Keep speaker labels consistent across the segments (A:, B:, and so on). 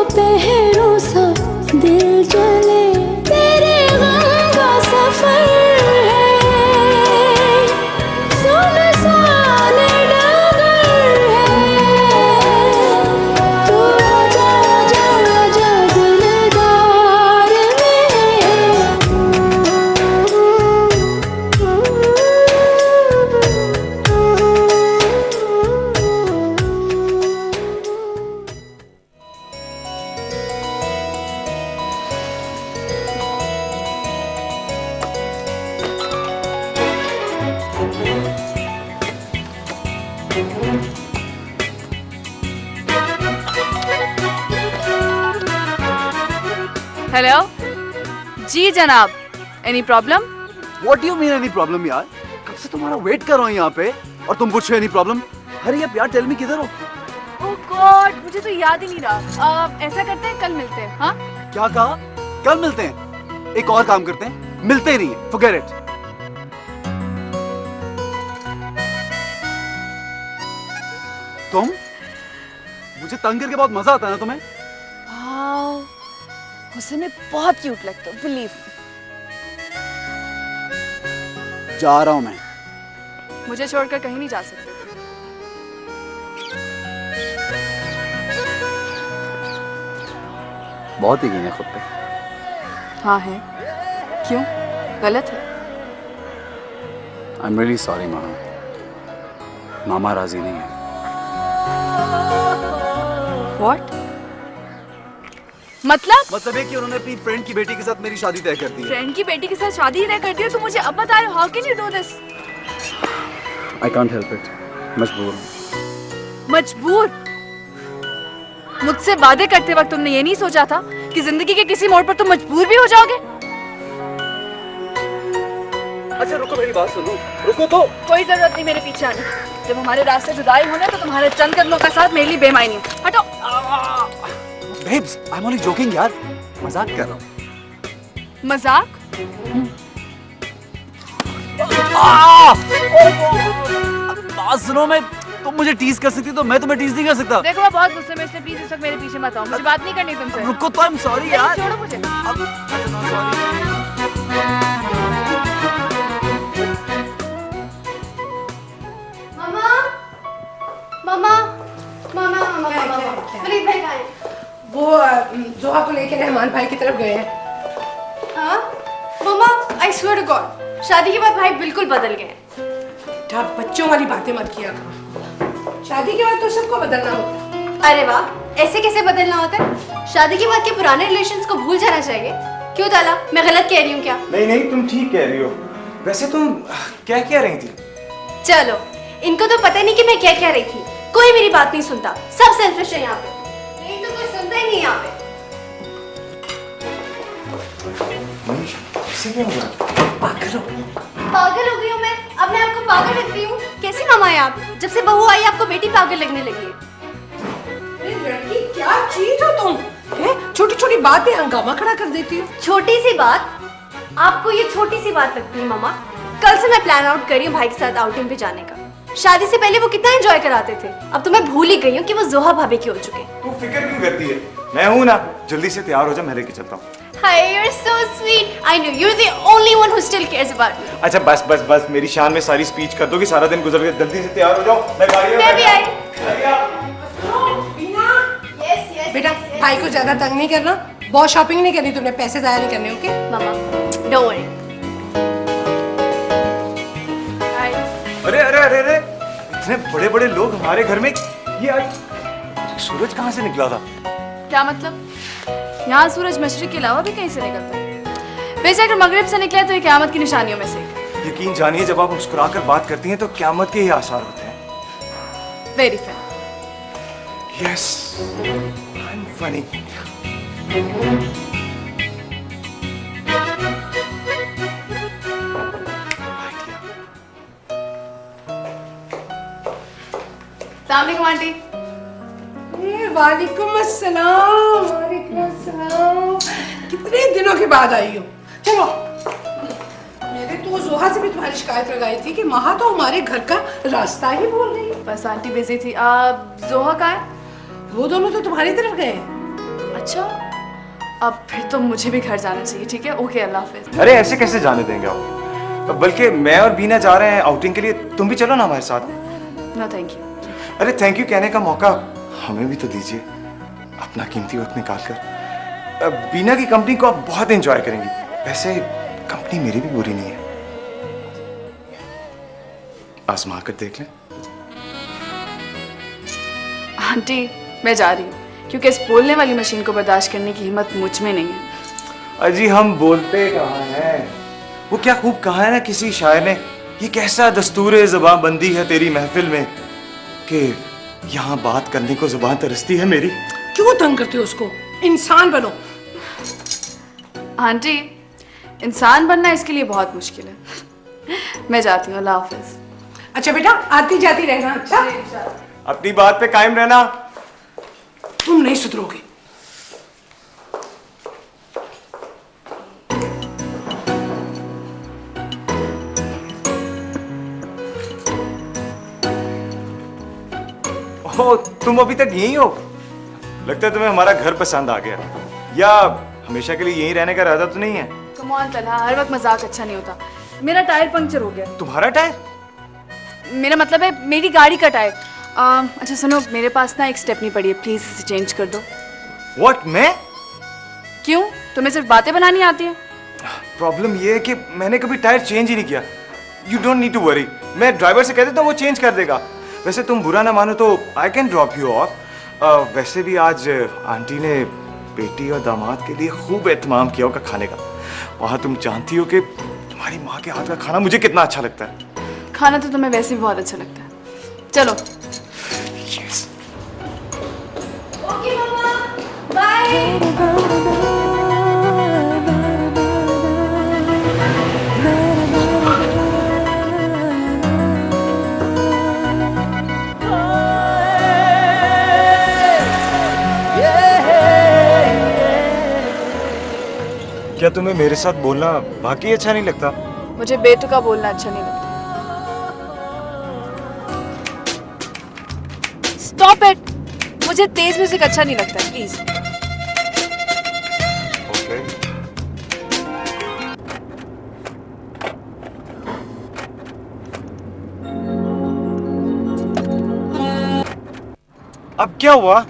A: दोपहरों सा दिल जले, तेरे गम का सफर है, सुनसान डगर है, तू आजा आजा आजा दिलदार
B: हेलो जी जनाब, any problem?
C: What do you mean any problem यार? कब से तुम्हारा वेट कर रहा हूँ यहाँ पे और तुम पूछ रहे एनी प्रॉब्लम? हरी अप यार, टेल मी किधर हो?
B: ओह गॉड, मुझे तो याद ही नहीं रहा। ऐसा करते हैं, कल मिलते हैं। हाँ
C: क्या कहा? कल मिलते हैं? एक और काम करते हैं, मिलते ही नहीं है, forget it। तुम मुझे तंग करके बहुत मजा आता है ना तुम्हें?
B: वाओ, हुस्न में बहुत क्यूट लगता हो, बिलीव।
C: जा रहा हूँ मैं।
B: मुझे छोड़कर कहीं नहीं जा सकते।
C: बहुत ही कीन है खुद पे।
B: हाँ है, क्यों? गलत है?
C: I'm really sorry मामा। मामा राजी नहीं है।
B: What? मतलब
C: है कि उन्होंने अपनी फ्रेंड की बेटी के साथ मेरी शादी तय कर दी है।
B: फ्रेंड की बेटी के साथ शादी तय कर दी है, तो मुझे अब बता रहे हो, how can you do this?
C: I can't help it। मजबूर हूँ।
B: मजबूर? मुझसे वादे करते वक्त तुमने ये नहीं सोचा था कि जिंदगी के किसी मोड़ पर तुम मजबूर भी हो जाओगे?
C: अच्छा रुको, मेरी बात सुनो, रुको तो।
B: कोई जरूरत नहीं मेरे पीछे आने। जब हमारे रास्ते जुदाई होने तो तुम्हारे चंद कदमों का साथ मेरे लिए बेमायनी है। हटो।
C: Babes, I'm only joking यार, मजाक कर रहा हूँ।
B: मजाक?
C: बात सुनो, मैं तुम मुझे टीज कर सकती तो मैं तुम्हें टीज नहीं कर सकता।
B: देखो मैं बहुत गुस्से में, इसलिए प्लीज इस वक्त मेरे पीछे मत आओ। मुझे बात नहीं करनी तुमसे।
C: रुको तो, I'm sorry यार।
B: छोड़ो मुझे।
D: मामा मामा मामा मामा वलीद भाई कहाँ हैं?
E: वो जोहा को लेकर रहमान भाई की तरफ गए हैं।
D: हाँ मामा, आई स्वेयर टू गॉड, शादी के बाद भाई बिल्कुल बदल गए हैं।
E: बेटा बच्चों वाली बातें मत किया करो। शादी के बाद तो सबको बदलना होता है।
D: अरे वाह, ऐसे कैसे बदलना होता है? शादी के बाद के पुराने रिलेशंस को भूल जाना चाहिए। क्यों ताला, मैं गलत कह रही हूँ क्या?
F: नहीं नहीं, तुम ठीक कह रही हो। वैसे तुम क्या कह रही थी?
D: चलो, इनको तो पता नहीं कि मैं क्या कह रही थी। कोई मेरी बात नहीं सुनता, सब सेल्फिश है यहाँ पे। नहीं तो कोई सुनता ही नहीं यहाँ पे।
F: मनीष, इससे क्या हुआ?
D: पागल हो गई हूँ मैं? अब मैं आपको पागल लगती हूँ? कैसी मामा है आप? जब से बहू आई आपको बेटी पागल लगने लगी है।
E: अरे लड़की, क्या चीज हो तुम? छोटी छोटी बातें हंगामा खड़ा कर देती हो।
D: छोटी सी बात? आपको ये छोटी सी बात लगती है मामा? कल से मैं प्लान आउट कर रही हूँ भाई के साथ आउटिंग पे जाने का। शादी से पहले वो कितना एंजॉय कराते थे, अब तो मैं भूल ही गई हूँ कि वो जोहा भाभी के हो चुके।
F: तू फिक्र क्यों करती है? मैं हूँ ना, जल्दी से तैयार हो जा, मैं लेके चलता हूँ।
D: Hi, you're so sweet. I know you're the only one who still cares about me.
F: अच्छा बस बस बस, मेरी शान में सारी स्पीच कर दोगी, सारा दिन गुजर गया। जल्दी से तैयार हो जाओ, मैं गाड़ी में
D: मैं भी आई। Yes, yes.
E: बेटा भाई को ज्यादा तंग नहीं करना, बहुत शॉपिंग नहीं करनी तुमने, पैसे जाया नहीं करने। Okay
D: mama, don't worry.
F: अरे अरे अरे अरे, इतने बड़े बड़े लोग हमारे घर में, ये आज सूरज कहाँ से निकला था?
B: क्या मतलब? यहाँ सूरज मशरिक के अलावा भी कहीं से निकलता है। वैसे अगर मगरिब से निकले तो ये क़यामत की निशानियों में से एक।
F: यकीन जानिए, जब आप मुस्कुराकर बात करती हैं तो क़यामत के ही आसार होते हैं।
B: Very fair.
F: Yes, I'm funny.
B: अस्सलामुअलैकुम आंटी।
E: वालेकुम अस्सलाम। वालेकुम अस्सलाम। कितने दिनों के बाद आई हो? चलो, मैंने तो जोहा से भी तुम्हारी शिकायत लगाई थी कि महा तो हमारे घर का रास्ता ही भूल गई।
B: बस आंटी बिजी थी। जोहा कहाँ है?
E: वो दोनों तो तुम्हारी तरफ गए हैं।
B: अच्छा, अब फिर तो मुझे भी घर जाना चाहिए। ठीक है, ओके, अल्लाह हाफिज।
F: अरे ऐसे कैसे जाने देंगे आप? बल्कि मैं और बीना जा रहे हैं आउटिंग के लिए, तुम भी चलो ना हमारे साथ।
B: No thank you.
F: अरे थैंक यू कहने का मौका हमें भी तो दीजिए, अपना कीमती वक्त निकाल कर। बीना की कंपनी को आप बहुत एंजॉय करेंगी। वैसे कंपनी मेरी भी बुरी नहीं है, आजमा कर देख लें।
B: आंटी मैं जा रही हूँ, क्योंकि इस बोलने वाली मशीन को बर्दाश्त करने की हिम्मत मुझ में नहीं है।
F: अजी हम बोलते कहाँ हैं? वो क्या खूब कहा है ना किसी शायर ने, ये कैसा दस्तूर ज़बान बंदी है तेरी महफिल में कि यहाँ बात करने को ज़बान तरसती है मेरी।
E: क्यों तंग करते हो उसको? इंसान बनो।
B: आंटी इंसान बनना इसके लिए बहुत मुश्किल है। मैं जाती हूँ, अल्लाह हाफिज।
E: अच्छा बेटा, आती जाती रहना। अच्छा,
F: अपनी बात पे कायम रहना।
E: तुम नहीं सुधरोगे।
F: ओह, तुम अभी तक यहीं हो? लगता है तुम्हें हमारा घर पसंद आ गया, या हमेशा के लिए यहीं रहने का इरादा तो नहीं है?
B: कम ऑन तलहा, हर वक्त मजाक अच्छा नहीं होता। मेरा टायर पंक्चर हो गया।
F: तुम्हारा टायर?
B: मेरा मतलब है मेरी गाड़ी का टायर। अच्छा सुनो, मेरे पास ना एक स्टेपनी पड़ी है, प्लीज इसे चेंज कर दो।
F: व्हाट? मैं?
B: क्यों, तुम्हें सिर्फ बातें बनानी आती है?
F: प्रॉब्लम ये है कि मैंने कभी टायर चेंज ही नहीं किया। You don't need to worry, मैं ड्राइवर से कह देता हूँ, वो चेंज कर देगा। वैसे तुम बुरा ना मानो तो I can drop you of. वैसे भी आज आंटी ने बेटी और दामाद के लिए खूब एहतमाम किया होगा खाने का। वहाँ तुम जानती हो कि तुम्हारी माँ के हाथ का खाना मुझे कितना अच्छा लगता है।
B: खाना तो तुम्हें वैसे भी बहुत अच्छा लगता है। चलो।
F: Yes.
D: ओके मम्मा, बाय।
F: क्या तुम्हें मेरे साथ बोलना बाकी अच्छा नहीं लगता?
B: मुझे बेतुका बोलना अच्छा नहीं लगता। स्टॉप इट, मुझे तेज म्यूजिक अच्छा नहीं लगता, प्लीज।
F: ओके। अब क्या हुआ?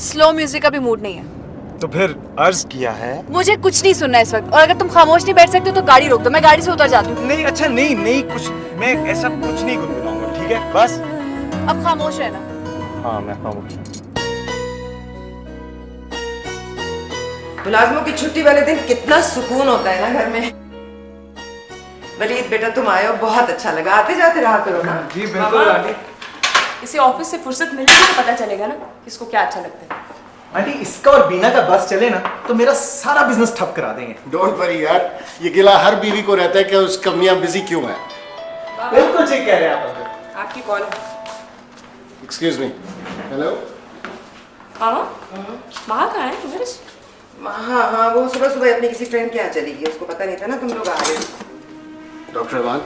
B: स्लो म्यूजिक का भी मूड नहीं है।
F: तो फिर अर्ज किया है।
B: मुझे कुछ नहीं सुनना इस वक्त, और अगर तुम खामोश नहीं बैठ सकते तो गाड़ी रोक दो, मैं गाड़ी से उतर जाती हूँ।
F: नहीं, अच्छा नहीं नहीं, कुछ मैं ऐसा कुछ नहीं गुनगुनाऊंगा, ठीक है? बस
B: अब खामोश रहना।
F: हाँ, मैं खामोश।
G: मुलाजमों की छुट्टी वाले दिन कितना सुकून होता है ना घर में। वलीद बेटा तुम आए हो, बहुत अच्छा लगा। आते जाते रहा करो ना।
F: जी बिल्कुल आंटी।
H: इसे ऑफिस से फुर्सत मिलेगी तो पता चलेगा ना किसको क्या अच्छा लगता है।
I: आंटी इसका और बीना का बस चले ना तो मेरा सारा बिजनेस ठप करा देंगे।
J: डोंट वरी यार, ये गिला हर बीवी को रहता है कि उसका मियां बिजी क्यों है।
I: बिल्कुल ठीक कह रहे हैं आप।
H: आपकी कॉल।
J: Excuse me. हेलो।
H: हाँ वहाँ कहाँ है तुम्हारे?
G: हाँ हाँ, वो सुबह सुबह अपनी किसी फ्रेंड के यहाँ चली गई, उसको पता नहीं था ना तुम लोग आ रहे हो।
J: डॉक्टर रहमान,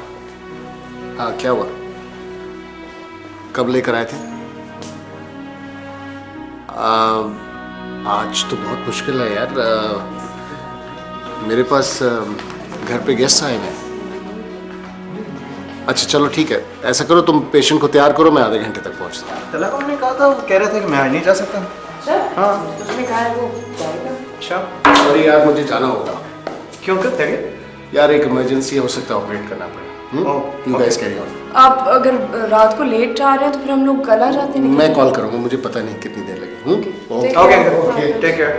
J: हाँ क्या हुआ? कब लेकर आए थे? आज तो बहुत मुश्किल है यार। मेरे पास घर पे गेस्ट आए हैं। अच्छा चलो ठीक है, ऐसा करो तुम पेशेंट को तैयार करो, मैं आधे घंटे तक पहुंचता हूँ।
I: तलक ने कहा था, वो कह रहे थे कि मैं नहीं जा सकता। हाँ
H: उसने कहा है वो जाएगा।
I: अच्छा
J: सॉरी यार, मुझे जाना होगा।
I: क्यों, कब तक?
J: यार एक इमरजेंसी हो सकता है, ऑपरेट करना पड़ेगा। You guys carry on.
H: आप अगर रात को लेट आ रहे हैं तो फिर हम लोग कल आ जाते हैं।
J: मैं कॉल करूंगा, मुझे पता नहीं कितनी देर लगेगी।
F: Okay, take care.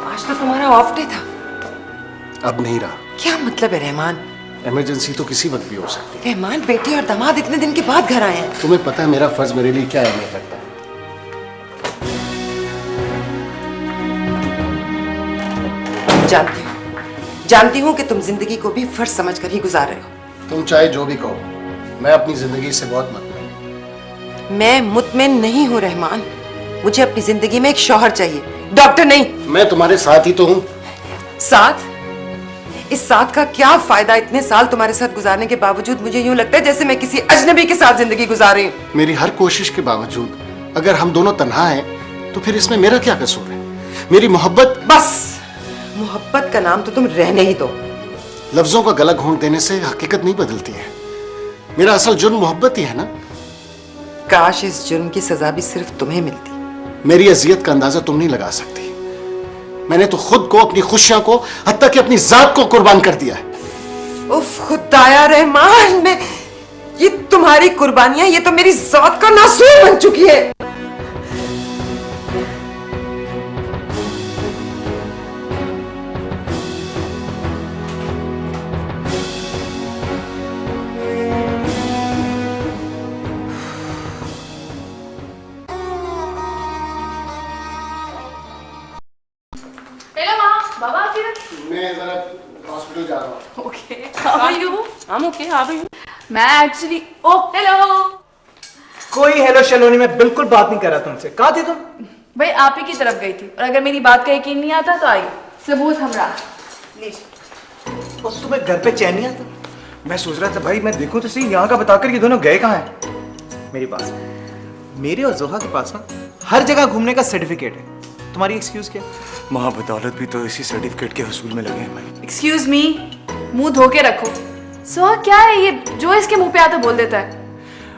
G: आज तो तुम्हारा ऑफ डे था।
J: अब नहीं रहा।
G: क्या मतलब है रहमान?
J: इमरजेंसी तो किसी वक्त भी हो सकती है।
G: रहमान, बेटी और दामाद इतने दिन के बाद घर आए हैं।
J: तुम्हें पता है मेरा फर्ज मेरे लिए क्या अहमियत रखता है?
G: जानती हूँ कि तुम जिंदगी को भी फर्ज समझकर ही गुजार रहे हो।
J: तुम चाहे जो भी कहो, मैं अपनी जिंदगी से बहुत मुतमईन हूं।
G: मैं मुतमईन नहीं हूँ रहमान। मुझे अपनी जिंदगी में एक शौहर चाहिए, डॉक्टर नहीं।
J: मैं तुम्हारे साथ ही तो हूँ।
G: साथ? इस साथ का क्या फायदा? इतने साल तुम्हारे साथ गुजारने के बावजूद मुझे यूं लगता है जैसे मैं किसी अजनबी के साथ जिंदगी गुजार रही हूँ।
J: मेरी हर कोशिश के बावजूद अगर हम दोनों तन्हा हैं तो फिर इसमें मेरा क्या कसूर है? मेरी मोहब्बत।
G: बस मोहब्बत का नाम तो तुम रहने ही दो।
J: लफ्जों का गला घोंट देने से हकीकत नहीं बदलती है। मेरा असल जुर्म मोहब्बत ही है ना।
G: काश इस जुर्म की सजा भी सिर्फ तुम्हें मिलती।
J: मेरी अजियत का अंदाजा तुम नहीं लगा सकती। मैंने तो खुद को, अपनी खुशियां को, हत्ता कि अपनी जात को कुर्बान कर दिया है।
G: उफ खुदाया रहमान, मैं ये तुम्हारी कुर्बानियां, ये तो मेरी जात का नासूर बन चुकी है।
B: बाबा आप किधर?
J: मैं जरा हॉस्पिटल जा रहा हूँ।
B: Okay, how are you?
H: I'm okay, how are you?
B: मैं एक्चुअली हेलो।
I: कोई हेलो शेलोनी, मैं बिल्कुल बात नहीं कर रहा तुमसे। कहाँ थी तुम?
B: भाई आप ही की तरफ गई थी, और अगर मेरी बात का यकीन नहीं आता तो आई सबूत हमरा।
I: और तुम्हें घर पे चैन नहीं आता? मैं सोच रहा था भाई मैं देखूं तो सही यहाँ का बताकर ये दोनों गए कहाँ हैं। मेरी बात सुन, मेरे और जोहा के पास ना हर जगह घूमने का सर्टिफिकेट है। तुम्हारी एक्सक्यूज क्या?
F: माँ बदौलत भी तो इसी सर्टिफिकेट के हसूल में लगे हैं भाई।
B: एक्सक्यूज मी, मुंह धो के रखो। सोहा क्या है ये जो इसके मुंह पे आता बोल देता है?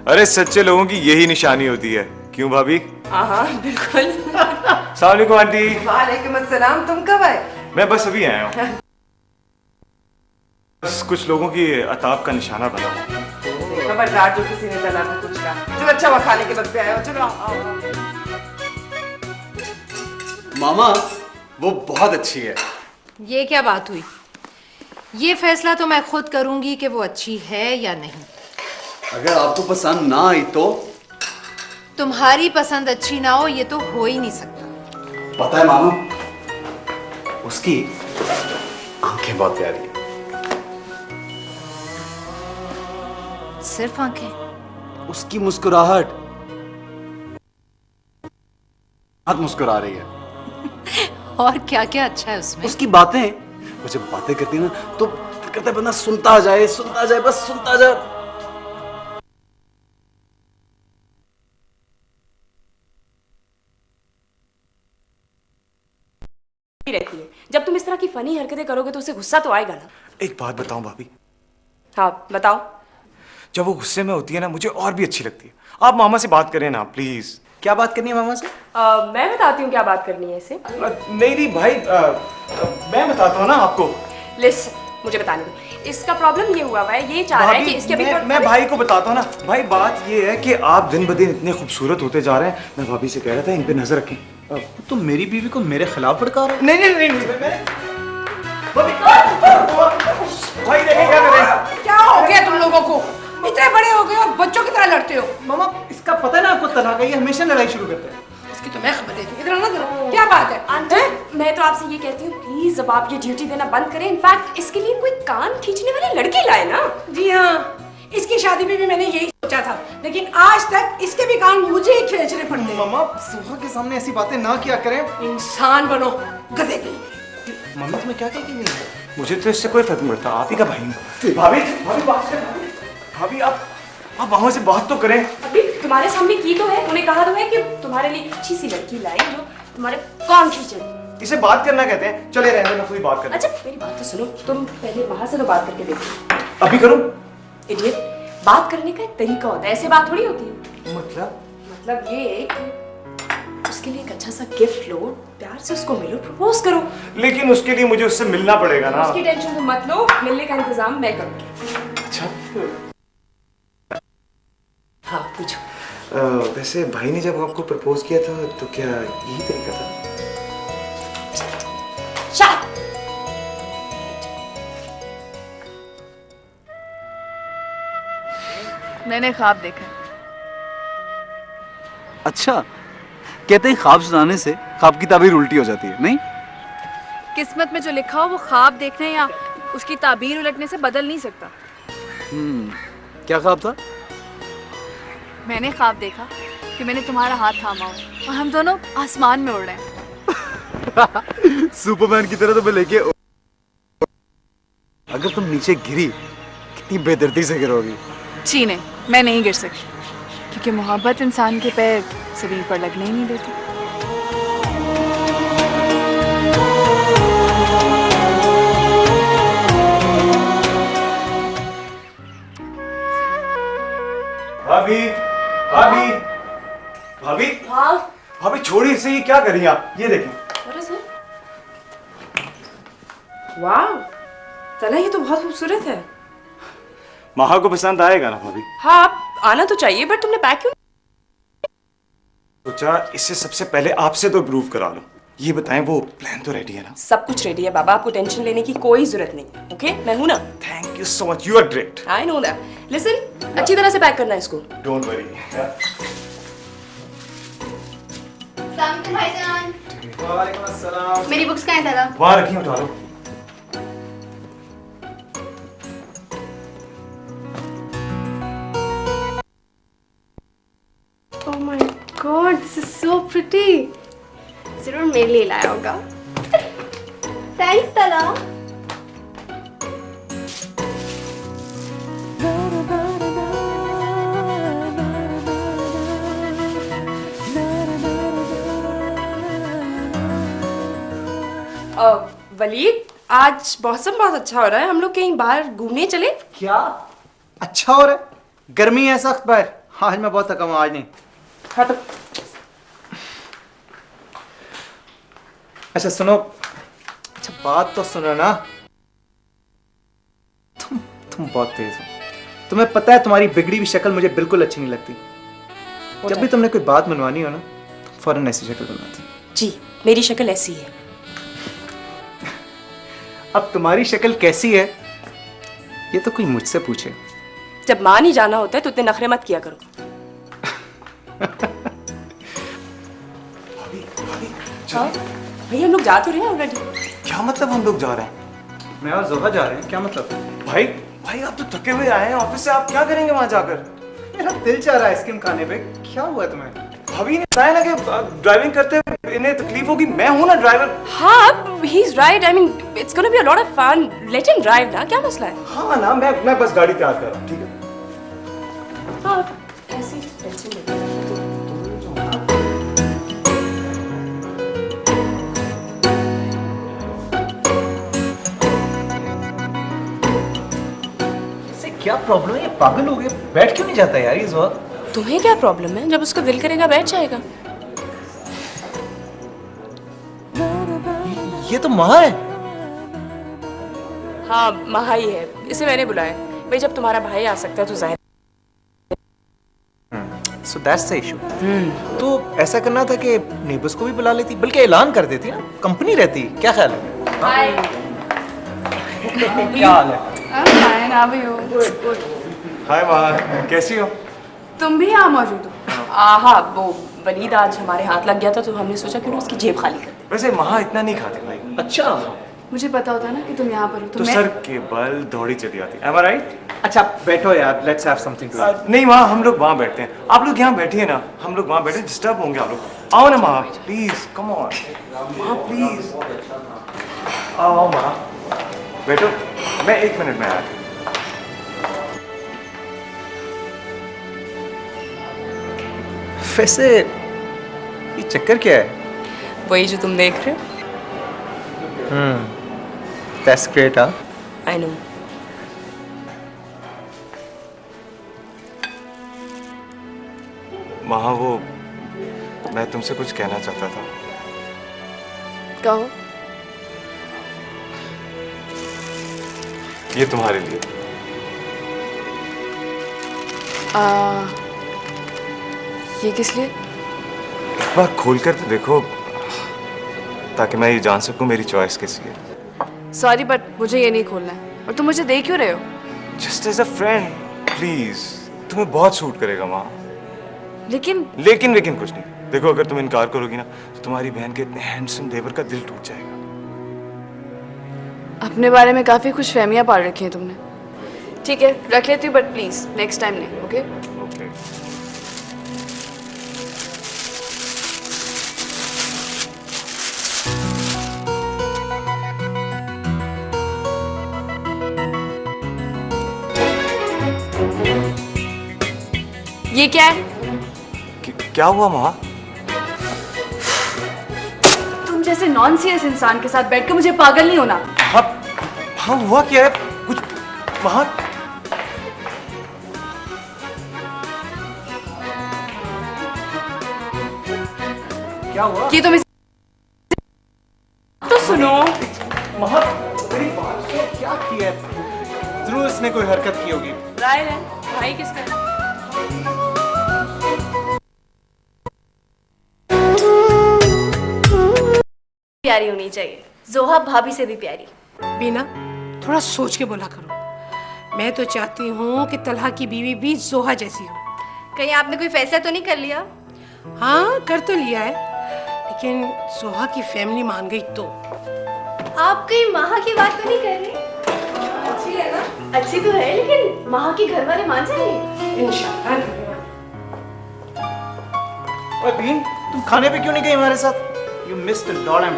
F: अरे सच्चे लोगों की यही निशानी होती है। क्यों भाभी?
H: हाँ बिल्कुल।
F: अस्सलाम वालेकुम आंटी।
G: वालेकुम अस्सलाम, तुम कब आए?
F: मैं बस अभी आया हूँ। बस कुछ लोगों की अताब का निशाना बना।
G: खबरदार जो किसी ने तना को कुछ कहा। चलो अच्छा हुआ खाने के वक्त पे आए हो। चलो आओ।
C: मामा वो बहुत अच्छी है।
K: ये क्या बात हुई? ये फैसला तो मैं खुद करूंगी कि वो अच्छी है या नहीं।
C: अगर आपको पसंद ना आई तो?
K: तुम्हारी पसंद अच्छी ना हो ये तो हो ही नहीं सकता।
C: पता है मामा, उसकी आंखें बहुत प्यारी है।
K: सिर्फ आंखें?
C: उसकी मुस्कुराहट, बहुत मुस्कुरा रही है।
K: और क्या क्या अच्छा है उसमें?
C: उसकी बातें, वो जब बातें करती है ना तो करता है बंदा सुनता जाए, बस सुनता जाए।
H: रहती है। जब तुम इस तरह की फनी हरकतें करोगे तो उसे गुस्सा तो आएगा ना।
F: एक बात बताऊं भाभी?
H: हाँ बताओ।
F: जब वो गुस्से में होती है ना मुझे और भी अच्छी लगती है। आप मामा से बात करें ना प्लीज।
I: क्या बात करनी है मामा से?
H: मैं बताती हूँ क्या बात करनी है इसे।
F: नहीं भाई, मैं बताता हूँ ना आपको।
H: लिस्ट मुझे बताने दो। इसका प्रॉब्लम ये हुआ है, ये चाह रहा है कि इसके अभी
F: मैं भाई को बताता हूँ ना। भाई बात ये है कि आप दिन ब दिन इतने खूबसूरत होते जा रहे हैं। मैं भाभी से कह रहा था इन पे नजर रखें।
I: तुम मेरी बीवी को मेरे खिलाफ भड़का रहे हो?
F: नहीं भाई देखें क्या करें।
E: क्या हो गया तुम लोगों को? इतने बड़े हो गए और बच्चों की तरह लड़ते हो।
I: मामा इसका पता है ना आपको, तलाक है, ये हमेशा लड़ाई शुरू करते हैं।
E: इसकी तो मैं खबर देती हूँ। इधर आना जरा, क्या बात है?
H: आंटी मैं तो आपसे ये कहती हूँ प्लीज अब आप ये ड्यूटी देना बंद करें। इनफैक्ट इसके लिए कोई कान खींचने वाली लड़की लाए ना।
E: जी हाँ, इसकी शादी में भी मैंने यही सोचा था, लेकिन आज तक इसके भी कान मुझे ही खींचने पड़ते।
I: मामा सुहा के सामने ऐसी बातें ना किया करें।
E: इंसान बनो, गधे की।
I: मम्मी तुम्हें क्या कहेगी? नहीं
F: मुझे तो इससे कोई फर्क नहीं पड़ता। आप ही का भाई हूँ। भाभी बात करें। भाभी आप मामा से बात तो करें।
H: अभी तुम्हारे सामने की तो है, उन्हें कहा तो है कि तुम्हारे लिए अच्छी सी लड़की लाए जो तुम्हारे कान खींचे।
F: इसे बात करना कहते हैं। चले रहने दो, कोई बात कर।
H: अच्छा मेरी बात तो सुनो, तुम पहले वहां से तो बात करके देखो।
F: अभी करूं?
H: इडियट, बात करने का एक तरीका होता है, ऐसे बात थोड़ी होती है।
F: मतलब
H: ये कि उसके लिए एक अच्छा सा गिफ्ट लो, प्यार से उसको मिलो, प्रपोज करो।
F: लेकिन उसके लिए मुझे उससे मिलना पड़ेगा ना।
H: उसकी टेंशन तुम मत लो, मिलने का इंतजाम मैं करूंगी।
F: अच्छा
H: हाँ पूछो।
F: वैसे भाई ने जब आपको प्रपोज किया था तो क्या यही तरीका था?
B: मैंने ख्वाब देखा।
C: अच्छा, कहते हैं ख्वाब सुनाने से ख्वाब की ताबीर उल्टी हो जाती है, नहीं?
B: किस्मत में जो लिखा हो वो ख्वाब देखने या उसकी ताबीर उलटने से बदल नहीं सकता।
C: क्या ख्वाब था?
B: मैंने ख्वाब देखा कि मैंने तुम्हारा हाथ थामा हो और हम दोनों आसमान में उड़ रहे हैं।
C: सुपरमैन की तरह तो मैं लेके। अगर तुम नीचे गिरी कितनी बेदर्दी से गिरोगी।
B: जी नहीं, मैं नहीं गिर सकती। क्योंकि मोहब्बत इंसान के पैर ज़मीन पर लगने ही नहीं देती।
F: भाभी भाभी भाभी
H: हाँ
F: भाभी छोड़िए इसे, ये क्या कर रही हैं आप? ये देखें।
H: वाह तला, ये तो बहुत खूबसूरत है।
F: महा को पसंद आएगा ना भाभी?
H: हाँ आप आना तो चाहिए, बट तुमने पैक क्यों?
F: सोचा इससे सबसे पहले आपसे तो प्रूव करा लो। ये बताएं वो प्लान तो रेडी है ना?
H: सब कुछ रेडी है बाबा, आपको टेंशन लेने की कोई जरूरत नहीं। ओके मैं हूं ना।
F: Thank you so much, you are great.
H: I know that. Listen, अच्छी तरह से पैक करना है इसको।
F: Don't worry.
D: भाईजान,
I: वालेकुम अस्सलाम।
D: मेरी बुक्स कहाँ है?
F: वहां रखी, उठा लो।
D: Oh my God, this is so pretty. जरूर मेरे लिए लाया होगा। Thanks तला।
H: वलीद, आज मौसम बहुत अच्छा हो रहा है, हम लोग कहीं बाहर घूमने चले?
I: क्या अच्छा हो रहा है? गर्मी है सख्त बाहर। आज मैं बहुत थका हूं, आज नहीं।
H: हाँ तो
I: अच्छा सुनो, अच्छा बात तो सुनो ना। तुम बहुत तेज हो। तुम्हें पता है तुम्हारी बिगड़ी हुई शक्ल मुझे बिल्कुल अच्छी नहीं लगती। जब भी तुमने कोई बात मनवानी हो ना, तुम फौरन ऐसी शक्ल बनवाती।
H: जी मेरी शक्ल ऐसी है।
I: अब तुम्हारी शक्ल कैसी है ये तो कोई मुझसे पूछे।
H: जब मां नहीं जाना होता है तो इतने नखरे मत किया करो। हाँ भैया हम लोग जा तो रहे हैं ऑलरेडी।
F: क्या मतलब हम लोग जा रहे हैं?
I: मैं और जोहा जा रहे हैं, क्या मतलब?
F: भाई भाई आप तो थके हुए आए हैं ऑफिस से, आप क्या करेंगे वहां जाकर?
I: मेरा दिल चाह रहा है आइसक्रीम खाने पे। क्या हुआ तुम्हें?
F: भाभी ने बताया ना कि ड्राइविंग करते हुए इन्हें तकलीफ होगी। मैं हूं ना ड्राइवर।
H: हाँ he is right, I mean it's gonna be a lot of fun, let him drive ना, क्या मसला है?
F: हाँ ना, मैं बस गाड़ी तैयार कर रहा हूँ, ठीक है?
H: हाँ ऐसे ही टेंशन लेते हैं।
I: क्या प्रॉब्लम है? ये पागल हो गया, बैठ क्यों नहीं जाता यार इस वक्त?
H: तुम्हें क्या प्रॉब्लम है? जब उसका दिल करेगा बैठ जाएगा।
I: ये तो महा है।
H: हाँ महा ही है, इसे मैंने बुलाया। भाई जब तुम्हारा भाई आ सकता है तो जाहिर।
I: So that's the issue. तो ऐसा करना था कि नेबर्स को भी बुला लेती, बल्कि ऐलान कर देती ना, कंपनी रहती। क्या ख्याल है?
H: हाय
I: क्या हाल है?
B: फाइन, आप भी हो?
F: हाय महा, कैसी हो?
B: तुम भी यहाँ मौजूद हो?
H: हाँ वो वलीद आज हमारे हाथ लग गया था तो हमने सोचा क्यों ना उसकी जेब खाली कर दे।
F: वैसे महा इतना नहीं खाते भाई।
I: अच्छा
B: मुझे पता होता ना कि तुम यहाँ पर हो
F: तो सर के बल दौड़ी चली आती। Am I right?
I: अच्छा बैठो यार, let's have something to eat.
F: नहीं वहाँ हम लोग वहाँ बैठते हैं, आप लोग यहाँ बैठिए ना, हम लोग वहाँ बैठे, डिस्टर्ब होंगे आप लोग। आओ ना महा प्लीज, कम ऑन महा प्लीज, आओ महा बैठो, मैं 1 मिनट में आया।
I: वैसे ये चक्कर क्या है?
H: वही जो तुम देख रहे हो।
I: That's great. हाँ
H: आई नो।
F: महा वो मैं तुमसे कुछ कहना चाहता था।
H: कहो।
F: ये तुम्हारे लिए।
H: ये किस लिए?
F: एक बार खोल कर तो देखो ताकि मैं ये जान सकूं मेरी चॉइस कैसी है।
B: सॉरी बट मुझे ये नहीं खोलना है। और तुम मुझे देख क्यों रहे हो?
F: Just as a friend please, तुम्हें बहुत सूट करेगा वहाँ।
B: लेकिन
F: लेकिन कुछ नहीं। देखो अगर तुम इनकार करोगी ना तो तुम्हारी बहन के इतने हैंडसम देवर का दिल टूट जाएगा।
B: अपने बारे में काफी खुश फहमियां पाल रखी हैं तुमने। ठीक है रख लेती हूँ बट प्लीज नेक्स्ट टाइम नहीं। ओके
F: ओके
B: ये क्या है?
F: क्या हुआ माँ?
B: तुम जैसे नॉन सीरियस इंसान के साथ बैठकर मुझे पागल नहीं होना।
F: हाँ, हाँ हुआ क्या है? कुछ वहाँ क्या हुआ?
B: ये तुम तो सुनो।
I: महक, मेरी बात सुनो, क्या किया है? जरूर इसने कोई हरकत की होगी।
H: राय है भाई किसका?
D: प्यारी होनी चाहिए, जोहा भाभी से भी प्यारी।
E: बीना, थोड़ा सोच के बोला करो। मैं तो चाहती हूँ कि तलहा की बीवी भी जोहा जैसी हो।
D: कहीं आपने कोई फैसला तो नहीं कर लिया?
E: हाँ, कर तो लिया है, लेकिन जोहा की फैमिली मान गई तो।
D: आप कहीं माहा की बात तो नहीं कर रही? अच्छी है ना? अच्छी तो है, लेकिन माहा के घर वाले मान जाएंगे?
E: इंशाल्लाह नहीं।
I: ओए बीन, तुम खाने पे क्यों नहीं गई हमारे साथ? You missed a lot, I'm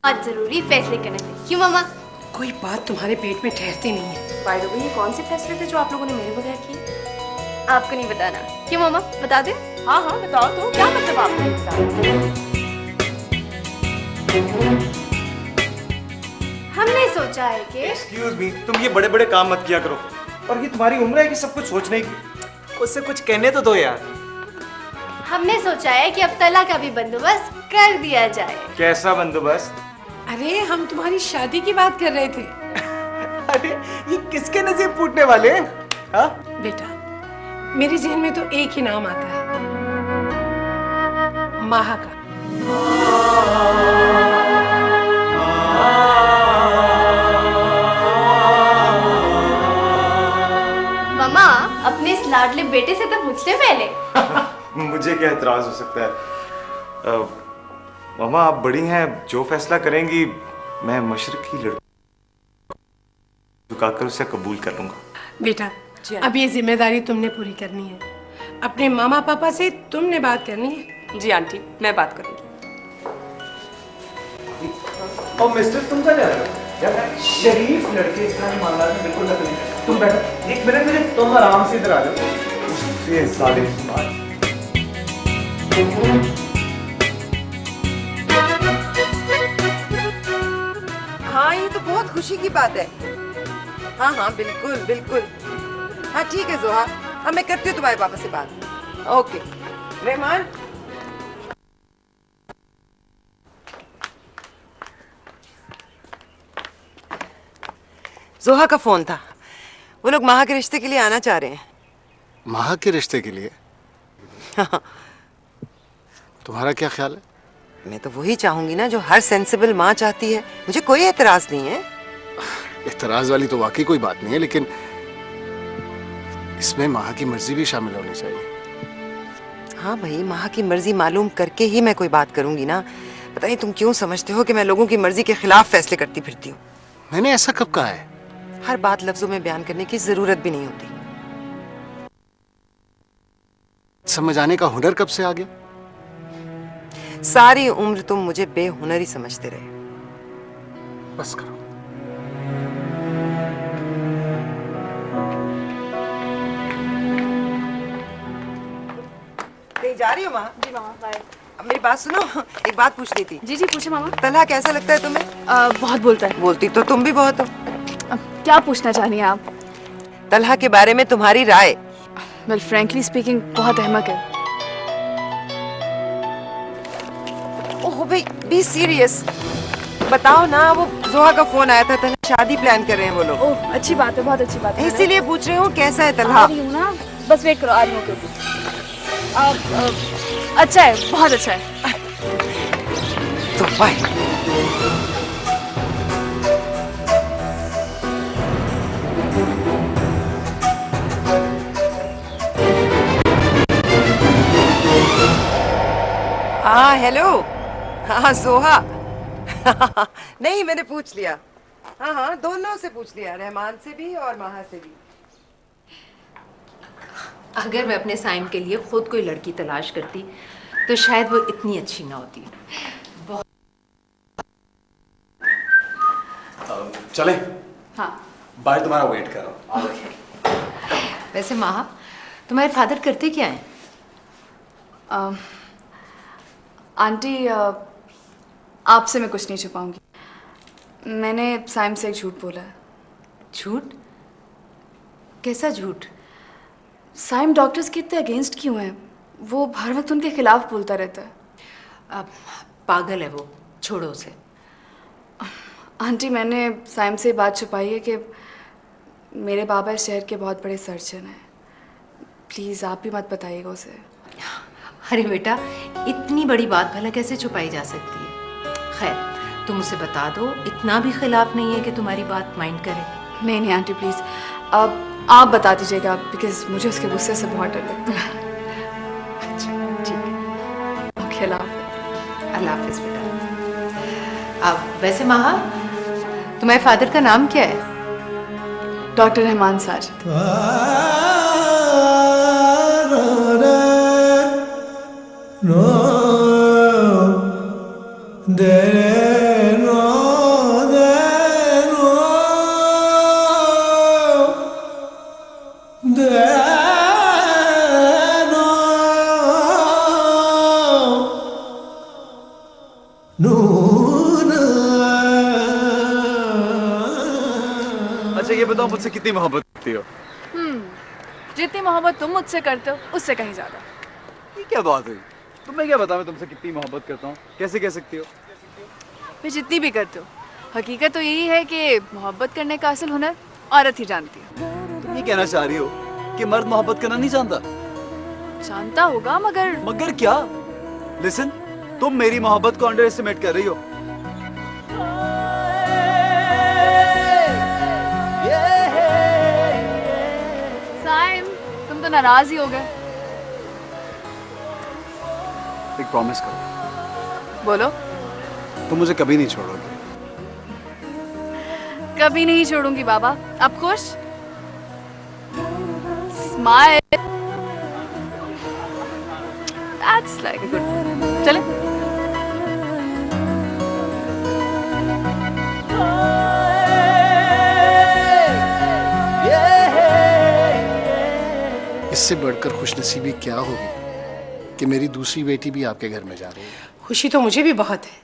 D: आज जरूरी फैसले करने थे। क्यों मामा?
E: कोई बात तुम्हारे पेट में ठहरती नहीं है।
H: बाय द वे, ये कौन से फैसले थे जो आप लोगों ने मेरे बगैर किए?
D: आपको नहीं बताना। क्यों मामा, बता दे?
H: हाँ हाँ बताओ तो, क्या मतलब आपने?
D: हमने सोचा है कि
I: Excuse me, तुम ये बड़े बड़े काम मत किया करो। और ये तुम्हारी उम्र है कि सब कुछ सोचने की। उससे कुछ कहने तो दो यार।
D: हमने सोचा है कि अब तला का भी बंदोबस्त कर दिया जाए।
F: कैसा बंदोबस्त?
E: अरे हम तुम्हारी शादी की बात कर रहे थे।
I: अरे ये किसके नसीब फूटने वाले हैं? हाँ?
E: बेटा, मेरे जहन में तो एक ही नाम आता है, माहा का।
D: मामा, अपने इस लाडले बेटे से तो पूछ ले पहले।
F: मुझे क्या एतराज हो सकता है? मामा आप बड़ी हैं, जो फैसला करेंगी मैं मशरक की लड़की झुकाकर उसे कबूल कर लूंगा।
E: बेटा, अब ये जिम्मेदारी तुमने पूरी करनी है। अपने मामा पापा से तुमने बात करनी है।
H: जी आंटी, मैं बात करूंगी।
I: और मिस्टर तुम क्या जा रहे हो? यार शरीफ लड़के इस तरह की मामला में बिल्कुल दखल नहीं करते। तुम बैठो, एक मिनट मुझे, तुम आराम से इधर आ जाओ। ये जालिम
G: हाँ, ये तो बहुत खुशी की बात है। हाँ हाँ बिल्कुल बिल्कुल। हाँ ठीक है जोहा, हाँ मैं करती हूँ तुम्हारे पापा से बात। ओके रहमान। जोहा का फोन था, वो लोग माहा के रिश्ते के लिए आना चाह रहे हैं।
J: माहा के रिश्ते के लिए? तुम्हारा क्या ख्याल है?
G: मैं तो वही चाहूंगी ना जो हर सेंसिबल माँ चाहती है। मुझे कोई एतराज नहीं है।
J: एतराज वाली तो वाकई कोई बात नहीं है, लेकिन इसमें माहा की मर्जी भी शामिल होनी चाहिए।
G: हाँ भाई, माँ की मर्जी मालूम करके ही मैं कोई बात करूंगी ना। पता नहीं तुम क्यों समझते हो कि मैं लोगों की मर्जी के खिलाफ फैसले करती फिरती हूँ।
J: मैंने ऐसा कब कहा है?
G: हर बात लफ्जों में बयान करने की जरूरत भी नहीं होती।
J: समझ आने का हुनर कब से आ गया?
G: सारी उम्र तुम मुझे बेहुनर ही समझते रहे।
J: बस करो।
G: कहीं जा रही हो माँ?
B: जी मामा, बाय।
G: अब मेरी बात सुनो, एक बात पूछ रही थी।
B: जी जी पूछे मामा।
G: तलहा कैसा लगता है तुम्हें?
B: बहुत बोलता है।
G: बोलती तो तुम भी बहुत हो।
B: अब क्या पूछना चाह रही हैं आप?
G: तलहा के बारे में तुम्हारी राय।
B: वेल फ्रैंकली स्पीकिंग बहुत अहमक है।
G: ओह भाई, बी सीरियस। बताओ ना, वो जोहा का फोन आया था, तलहा शादी प्लान कर रहे हैं वो लोग।
B: ओह अच्छी बात है, बहुत अच्छी बात है।
G: इसीलिए पूछ रही हूँ कैसा है
B: आ
G: तलहा।
B: रही हूँ ना, बस वेट करो, आ रही हूँ। अच्छा है, बहुत अच्छा है।
G: तो बाय। हाँ हेलो। हाँ जोहा। नहीं मैंने पूछ लिया। हाँ हाँ दोनों से पूछ लिया, रहमान से भी और माहा से भी।
K: अगर मैं अपने साइम के लिए खुद कोई लड़की तलाश करती तो शायद वो इतनी अच्छी ना होती।
C: चले?
K: हाँ।
C: बाहर तुम्हारा वेट कर रहा हूँ।
K: वैसे माहा, तुम्हारे फादर करते क्या हैं?
B: आंटी आपसे मैं कुछ नहीं छुपाऊंगी। मैंने साइम से एक झूठ बोला है।
K: झूठ? कैसा झूठ?
B: साइम डॉक्टर्स के इतने अगेंस्ट क्यों हैं? वो हर वक्त उनके खिलाफ बोलता रहता है।
K: अब पागल है वो, छोड़ो उसे।
B: आंटी मैंने साइम से बात छुपाई है कि मेरे बाबा इस शहर के बहुत बड़े सर्जन हैं। प्लीज़ आप भी मत बताइएगा उसे।
K: अरे बेटा, इतनी बड़ी बात भला कैसे छुपाई जा सकती है? खैर तुम उसे बता दो, इतना भी खिलाफ नहीं है कि तुम्हारी बात माइंड करे।
B: नहीं नहीं आंटी प्लीज़, अब आप बता दीजिएगा, बिकॉज मुझे उसके गुस्से से बहुत डर लगता है।
K: अच्छा ठीक है,
B: ओके अल्लाह
K: हाफिज़ बेटा। अब वैसे महा, तुम्हारे फादर का नाम क्या है?
B: डॉक्टर रहमान साजिद।
C: अच्छा ये बताओ मुझसे कितनी मोहब्बत करती हो?
B: जितनी मोहब्बत तुम मुझसे करते हो उससे कहीं ज़्यादा।
C: ये क्या बात हुई? तुम्हें क्या बताऊं मैं तुमसे कितनी मोहब्बत करता हूँ? कैसे कह सकती हो?
B: मैं जितनी भी करते हो, हकीकत तो यही है कि मोहब्बत करने का असल हुनर औरत ही जानती है।
C: तुम ये कहना चाह रही हो कि मर्द मोहब्बत करना नहीं जानता?
B: जानता होगा मगर
C: मगर क्या? लिसन, तुम मेरी मोहब्बत को अंडर एस्टिमेट कर रही हो।
B: साइम तुम तो नाराज ही हो गए।
C: एक प्रॉमिस करो।
B: बोलो।
C: तुम मुझे कभी नहीं छोड़ोगे।
B: कभी नहीं छोड़ूंगी बाबा। अब खुश? Smile. That's like a good। चले।
J: इससे बढ़कर खुशनसीबी क्या होगी कि मेरी दूसरी बेटी भी आपके घर में जा रही है।
E: खुशी तो मुझे भी बहुत है,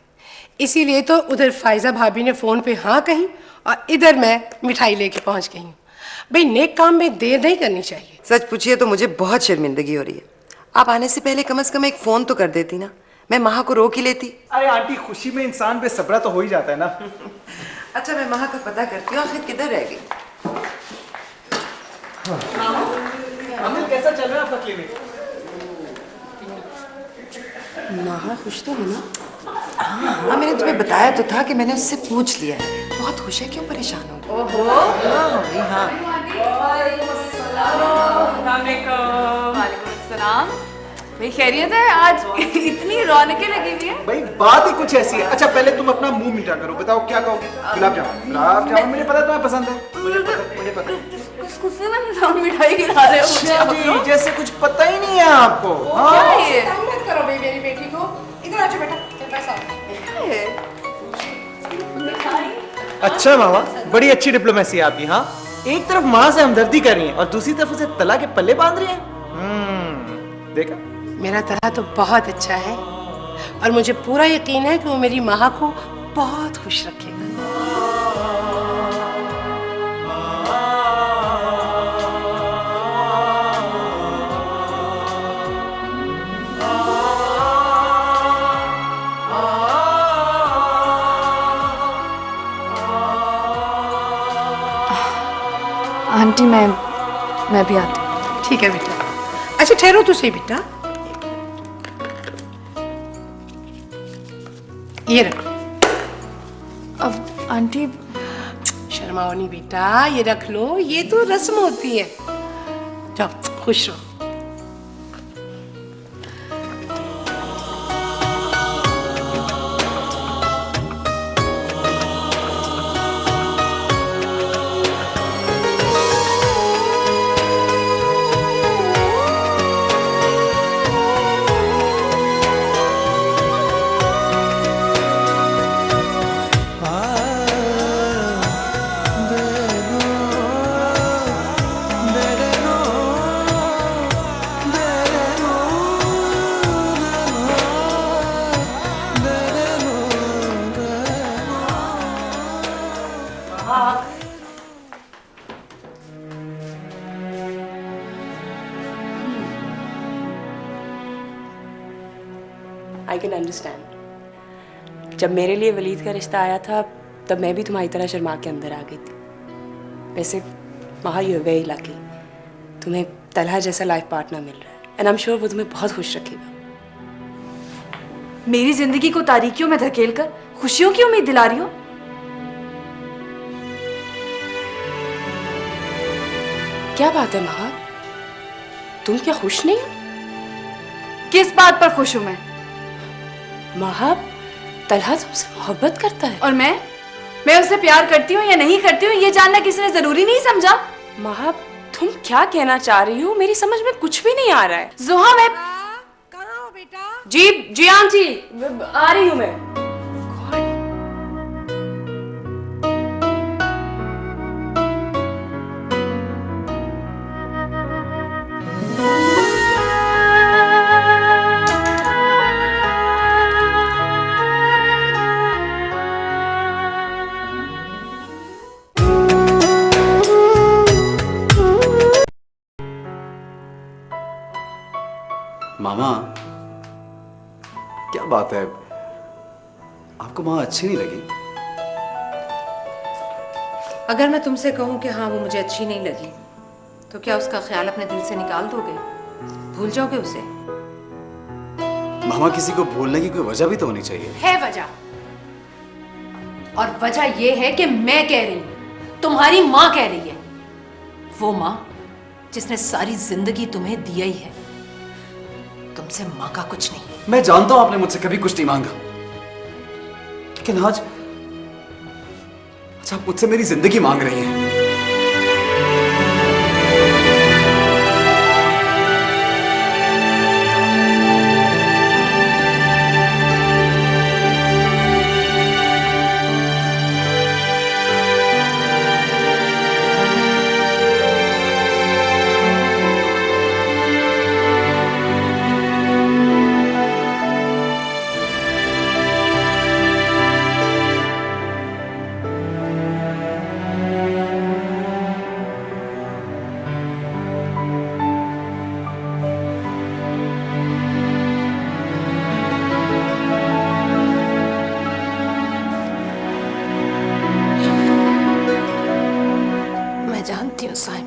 E: इसीलिए तो उधर फायजा भाभी ने फोन पे हाँ कही और इधर मैं मिठाई लेके पहुंच गई हूँ। भाई नेक काम में देर नहीं करनी चाहिए।
G: सच पूछिए तो मुझे बहुत शर्मिंदगी हो रही है। आप आने से पहले कम से कम एक फोन तो कर देती ना, मैं महा को रोक ही लेती।
I: अरे आंटी, खुशी में इंसान बेसब्रा तो हो ही जाता है ना।
G: अच्छा मैं महा का पता करती हूँ, आखिर किधर रह गई।
I: अमित कैसा चल रहा है आपका क्लिनिक?
G: महा खुश तो है ना? हाँ मैंने तुम्हें बताया तो था कि मैंने उससे पूछ लिया है। बहुत खुश है, क्यों परेशान हो?
B: ओहो।
G: हाँ।
B: सलाम। भाई खैरियत है? आज इतनी रौनकें लगी हुई है।
I: भाई बात ही कुछ ऐसी है। अच्छा पहले तुम अपना मुंह मीठा करो, बताओ क्या कहोगे? गुलाब जामुन। गुलाब जामुन मुझे पता तुम्हें पसंद है, मुझे पता।
B: गुस्से में मिठाई खिला रहे हो मुझे आप लोग।
I: जैसे कुछ पता ही नहीं है आपको।
B: क्या है ये?
E: मत करो भाई मेरी बेटी को। इधर आ जाओ बेटा, पैसा।
I: अच्छा मामा, बड़ी अच्छी डिप्लोमेसी है आपकी। हाँ, एक तरफ माँ से हमदर्दी कर रही हैं और दूसरी तरफ उसे तला के पल्ले बांध रही हैं। देखा?
E: मेरा तला तो बहुत अच्छा है और मुझे पूरा यकीन है कि वो मेरी माँ को बहुत खुश रखेगा।
B: आंटी मैं भी आती हूँ।
E: ठीक है बेटा। अच्छा ठहरो तो सही बेटा, ये रखो।
B: अब आंटी
E: शर्माओ नहीं बेटा, ये रख लो, ये तो रस्म होती है। जाओ खुश रहो।
H: I can understand. जब मेरे लिए वलीद का रिश्ता आया था तब मैं भी तुम्हारी तरह शर्मा के अंदर आ गई थी। वैसे महा यू आर वेरी लकी, तुम्हें तलहा जैसा लाइफ पार्टनर मिल रहा है एंड आई एम श्योर वो तुम्हें बहुत खुश रखेगा।
B: मेरी जिंदगी को तारीकियों में धकेल कर खुशियों की उम्मीद दिला रही हो?
H: क्या बात है महा, तुम क्या खुश नहीं हो?
B: किस बात पर खुश हूं मैं?
H: महा, तलहा तुमसे मोहब्बत करता है।
B: और मैं उससे प्यार करती हूँ या नहीं करती हूँ ये जानना किसी ने जरूरी नहीं समझा।
H: महा, तुम क्या कहना चाह रही हो? मेरी समझ में कुछ भी नहीं आ रहा है।
B: जोहा, मैं
E: कहाँ हो बेटा?
H: जी आंटी, आ रही हूँ मैं।
C: मामा, क्या बात है, आपको माँ अच्छी नहीं लगी?
K: अगर मैं तुमसे कहूं कि हाँ वो मुझे अच्छी नहीं लगी तो क्या उसका ख्याल अपने दिल से निकाल दोगे? भूल जाओगे उसे?
C: मामा, किसी को भूलने की कोई वजह भी तो होनी चाहिए।
K: है वजह, और वजह ये है कि मैं कह रही हूं, तुम्हारी माँ कह रही है। वो माँ जिसने सारी जिंदगी तुम्हें दिया ही है, तुमसे मांगा कुछ नहीं।
C: मैं जानता हूं आपने मुझसे कभी कुछ नहीं मांगा, लेकिन आज आप मुझसे मेरी जिंदगी मांग रही हैं।
K: साइम,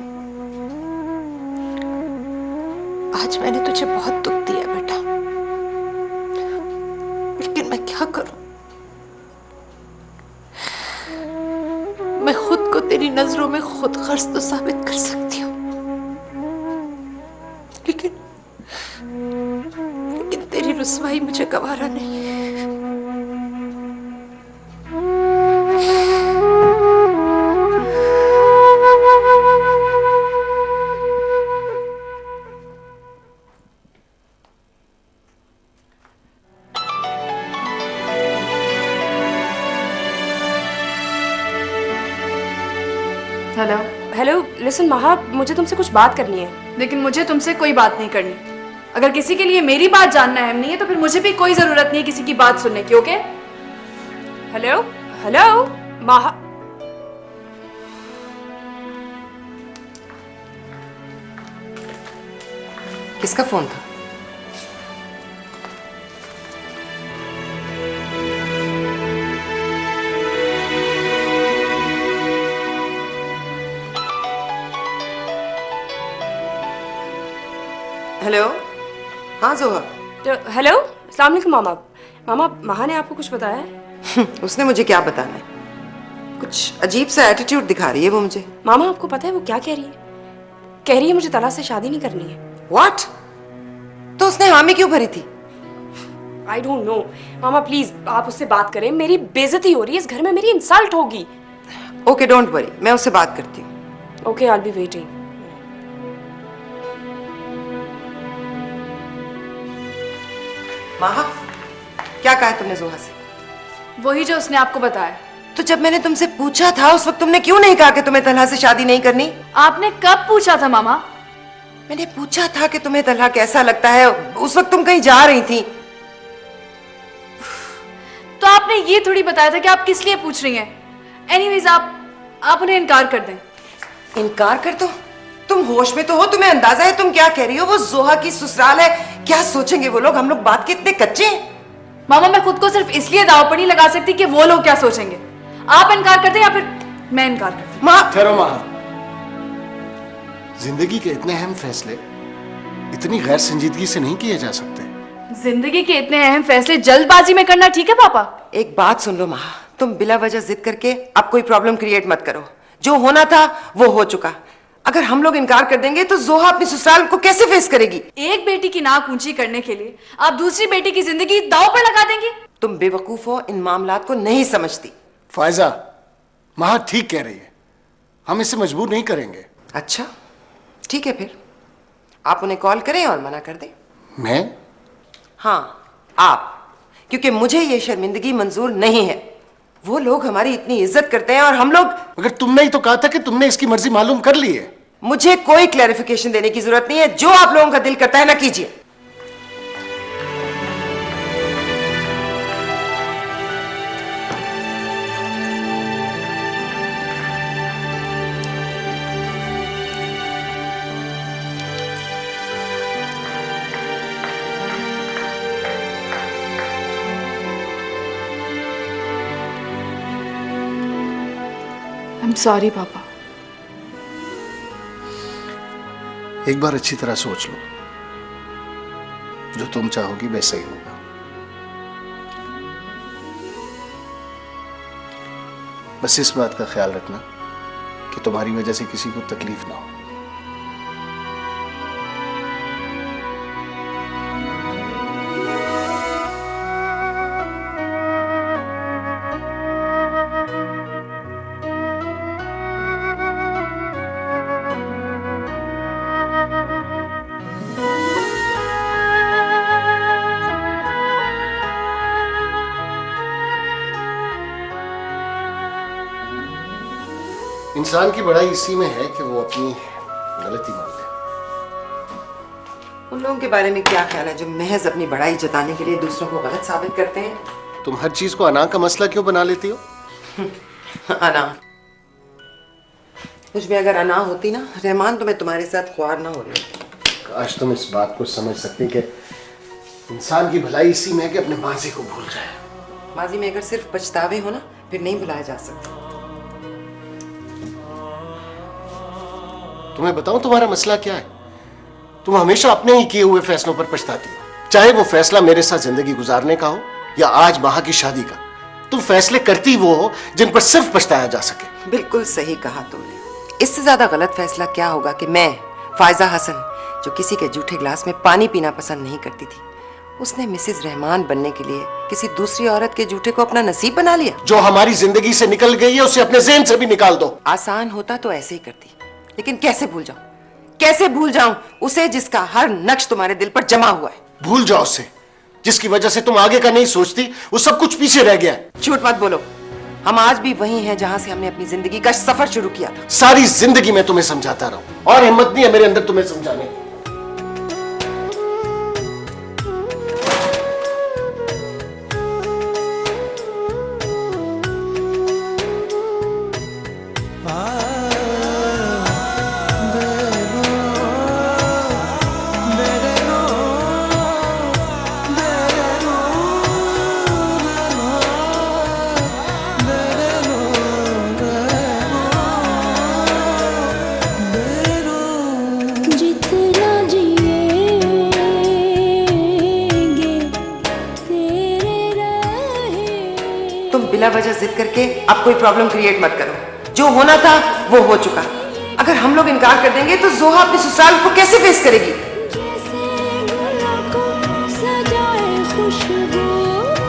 K: आज मैंने तुझे बहुत दुख दिया बेटा, लेकिन मैं क्या करूं? मैं खुद को तेरी नजरों में खुद गर्ज तो साबित कर सकती हूँ, लेकिन तेरी रुसवाई मुझे गवारा नहीं है।
B: हेलो
H: हेलो, लिसन महा, मुझे तुमसे कुछ बात करनी है।
B: लेकिन मुझे तुमसे कोई बात नहीं करनी। अगर किसी के लिए मेरी बात जानना अहम नहीं है तो फिर मुझे भी कोई जरूरत नहीं है किसी की बात सुनने की। ओके?
H: हेलो हेलो महा,
G: किसका फोन था? हेलो, हाँ जोहा।
H: हेलो, अस्सलाम वालेकुम मामा। मामा, महा ने आपको कुछ बताया है?
G: उसने मुझे क्या बताना है? कुछ अजीब सा एटीट्यूड दिखा रही है वो मुझे।
H: मामा, आपको पता है वो क्या कह रही है? कह रही है मुझे तला से शादी नहीं करनी है।
G: व्हाट? तो उसने हामी क्यों भरी थी?
H: I don't know. Mama please आप उससे बात करें, मेरी बेइज्जती हो रही है, इस घर में मेरी इंसल्ट होगी।
G: ओके, डोंट वरी, मैं उससे बात करती हूँ।
H: Okay, I will be waiting.
G: महा, क्या कहा तुमने जोहा से?
B: वही जो उसने आपको बताया।
G: तो जब मैंने तुमसे पूछा था उस वक्त तुमने क्यों नहीं कहा कि तुम्हें तलहा से शादी नहीं करनी?
B: आपने कब पूछा था मामा?
G: मैंने पूछा था कि तुम्हें तलहा कैसा लगता है, उस वक्त तुम कहीं जा रही थी।
B: तो आपने ये थोड़ी बताया था कि आप किस लिए पूछ रही हैं। एनीवेज आप उन्हें इनकार कर दें।
G: इनकार कर दो? तुम होश में तो हो? तुम्हें अंदाजा है तुम क्या कह रही हो? वो जोहा की ससुराल है, क्या सोचेंगे वो लोग? हम लोग बात के इतने कच्चे हैं।
B: मामा मैं खुद को सिर्फ इसलिए दाव पर नहीं लगा सकती कि वो लोग क्या सोचेंगे। आप इनकार करते या फिर मैं इनकार करती?
J: माँ ठहरो माँ, जिंदगी के इतने अहम फैसले इतनी गैर संजीदगी से नहीं किए जा सकते।
B: जिंदगी के इतने अहम फैसले जल्दबाजी में करना ठीक है पापा?
G: एक बात सुन लो माँ, तुम बिला वजह जिद करके अब कोई प्रॉब्लम क्रिएट मत करो। जो होना था वो हो चुका। अगर हम लोग इनकार कर देंगे तो जोहा अपनी ससुराल को कैसे फेस करेगी?
B: एक बेटी की नाक ऊंची करने के लिए आप दूसरी बेटी की जिंदगी दांव पर लगा देंगे?
G: तुम बेवकूफ हो, इन मामलात को नहीं समझती।
J: फायजा, माँ ठीक कह रही है, हम इसे मजबूर नहीं करेंगे।
G: अच्छा ठीक है, फिर आप उन्हें कॉल करें और मना कर दें।
J: मैं?
G: हाँ आप, क्योंकि मुझे ये शर्मिंदगी मंजूर नहीं है। वो लोग हमारी इतनी इज्जत करते हैं और हम लोग।
J: मगर तुमने ही तो कहा था कि तुमने इसकी मर्जी मालूम कर ली है।
G: मुझे कोई क्लैरिफिकेशन देने की जरूरत नहीं है। जो आप लोगों का दिल करता है ना कीजिए।
B: I'm sorry पापा।
J: एक बार अच्छी तरह सोच लो, जो तुम चाहोगी वैसा ही होगा। बस इस बात का ख्याल रखना कि तुम्हारी वजह से किसी को तकलीफ ना हो। इंसान की बड़ाई इसी में है कि वो अपनी गलती मान ले।
G: उन लोगों के बारे में क्या ख्याल है जो महज अपनी बड़ाई जताने के लिए दूसरों को गलत साबित करते हैं?
J: तुम हर चीज को अना का मसला क्यों बना लेती हो?
G: अना, मुझ में अगर अना होती ना रहमान, तो मैं तुम्हारे साथ ख्वार ना हो रही।
J: काश तुम इस बात को समझ सकती कि इंसान की भलाई इसी में है कि अपने माजी को भूल जाए।
G: माजी में अगर सिर्फ पछतावे हो ना, फिर नहीं भुलाया जा सकता।
J: तुम्हें बताऊं तुम्हारा मसला क्या है? तुम हमेशा अपने ही किए हुए फैसलों पर पछताती हो, चाहे वो फैसला मेरे साथ जिंदगी गुजारने का हो या आज माह की शादी का। तुम फैसले करती वो हो जिन पर सिर्फ पछताया जा सके।
G: बिल्कुल सही कहा तुमने। इससे ज्यादा गलत फैसला क्या होगा कि मैं फायजा हसन, जो किसी के जूठे ग्लास में पानी पीना पसंद नहीं करती थी, उसने मिसेज रहमान बनने के लिए किसी दूसरी औरत के जूठे को अपना नसीब बना लिया।
J: जो हमारी जिंदगी से निकल गई है उसे अपने ज़हन से भी निकाल दो।
G: आसान होता तो ऐसे ही करती, लेकिन कैसे भूल जाऊं, कैसे भूल जाऊं उसे जिसका हर नक्श तुम्हारे दिल पर जमा हुआ है।
J: भूल जाओ उसे जिसकी वजह से तुम आगे का नहीं सोचती, वो सब कुछ पीछे रह गया है।
G: झूठ मत बोलो, हम आज भी वही हैं जहां से हमने अपनी जिंदगी का सफर शुरू किया था।
J: सारी जिंदगी मैं तुम्हें समझाता रहूं और हिम्मत नहीं है मेरे अंदर तुम्हें समझाने की।
A: जितना जिएंगे तेरे रहे।
G: तुम बिना वजह जिद करके अब कोई प्रॉब्लम क्रिएट मत करो। जो होना था वो हो चुका। अगर हम लोग इनकार कर देंगे तो जोहा अपने ससुराल को कैसे फेस करेगी?
A: जैसे गुलों को सजाए खुशबू,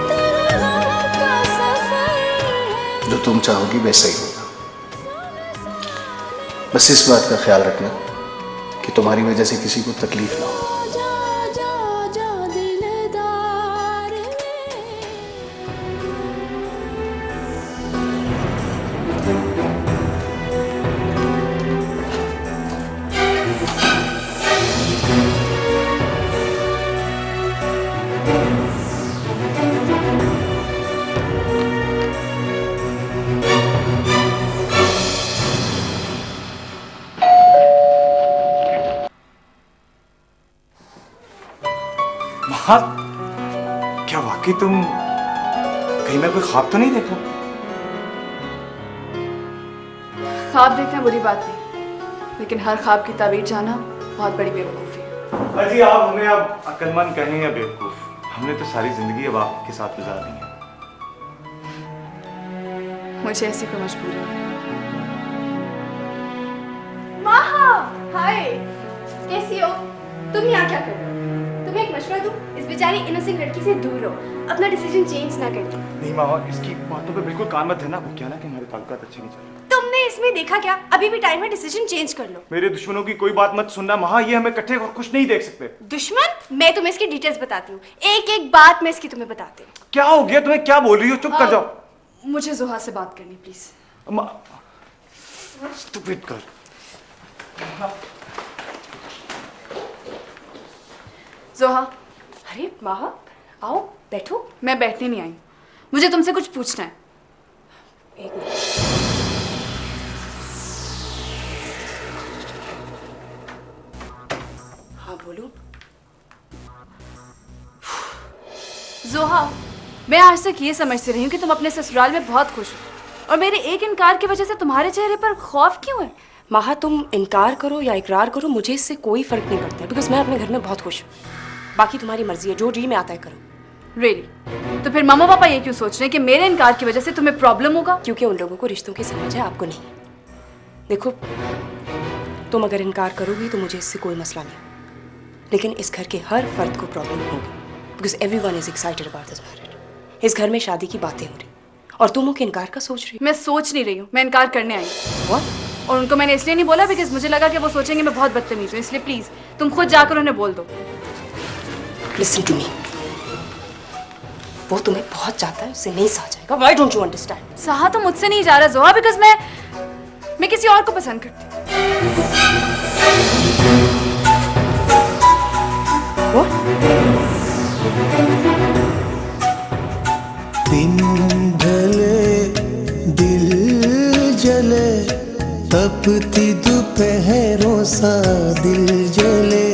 A: तेरे गम का सफर है।
J: जो तुम चाहोगी वैसा ही होगा। बस इस बात का ख्याल रखना कि तुम्हारी वजह से किसी को तकलीफ ना हो।
A: जा जा जा दिलदार
F: माँ, क्या वाकई बाकी तुम कहीं मैं कोई ख्वाब तो नहीं देख रहा?
B: ख्वाब देखना बुरी बात नहीं, लेकिन हर ख्वाब की ताबीर जाना बहुत बड़ी बेवकूफ़ी है।
F: अजी आप हमें अब अक्लमंद कहें या बेवकूफ, हमने तो सारी जिंदगी अब आपके साथ गुजारनी है।
B: मुझे ऐसी कोई मजबूरी नहीं।
D: माहा, हाय, कैसी हो? तुम यहाँ क्या कर रहे हो? तुम्हें एक मशवरा दूं? इस बेचारी इनोसेंट लड़की से दूर रहो, अपना डिसीजन चेंज ना करो।
F: नहीं मामा, इसकी बातों पे बिल्कुल कान मत देना। वो क्या ना कि हमारे ताल्लुकात अच्छे नहीं चल रहे।
D: तुमने इसमें देखा क्या? अभी भी टाइम है, डिसीजन चेंज कर लो।
F: मेरे दुश्मनों की कोई बात मत सुनना महा, ये हमें इकट्ठे और कुछ नहीं देख सकते।
D: दुश्मन? मैं तुम्हें इसकी डिटेल्स बताती हूँ, एक एक बात मैं इसकी तुम्हें बताती हूँ।
F: क्या हो गया तुम्हें? क्या बोल रही हो? चुप कर जाओ।
B: मुझे जोहा से बात करनी प्लीज।
F: Stupid girl.
B: जोहा।
H: अरे माहा, आओ बैठो।
B: मैं बैठने नहीं आई, मुझे तुमसे कुछ पूछना है।
H: एक मिनट। हाँ बोलो।
B: जोहा, मैं आज तक ये समझती रही हूँ कि तुम अपने ससुराल में बहुत खुश हो, और मेरे एक इनकार की वजह से तुम्हारे चेहरे पर खौफ क्यों है?
H: माहा, तुम इनकार करो या इकरार करो, मुझे इससे कोई फर्क नहीं पड़ता, बिकॉज मैं अपने घर में बहुत खुश हूँ। बाकी तुम्हारी मर्जी है, जो जी में आता है करो।
B: Really? तो फिर मम्मा पापा ये क्यों सोच रहे हैं कि मेरे इनकार की वजह से तुम्हें प्रॉब्लम होगा?
H: क्योंकि उन लोगों को रिश्तों की समझ है, आपको नहीं। देखो, तुम अगर इनकार करोगी तो मुझे इससे कोई मसला नहीं, लेकिन इस घर के हर फर्द को प्रॉब्लम होगी, because everyone is excited about this marriage. इस घर में शादी की बातें हो रही और तुम उनके इनकार का सोच रही हो।
B: मैं सोच नहीं रही हूँ, मैं इनकार करने आई हूँ।
H: What?
B: और उनको मैंने इसलिए नहीं बोला बिकॉज मुझे लगा कि वो सोचेंगे मैं बहुत बदतमीज हूँ, इसलिए प्लीज तुम खुद जाकर उन्हें बोल दो।
H: Listen to me. वो तुम्हें बहुत चाहता है, उससे नहीं सहा जाएगा। Why don't you understand?
B: सहा तो मुझसे नहीं जा रहा जोहा, बिकॉज मैं किसी और को पसंद करती हूँ।
L: दिन ढले दिल जले, तपती दोपहरों सा दिल जले।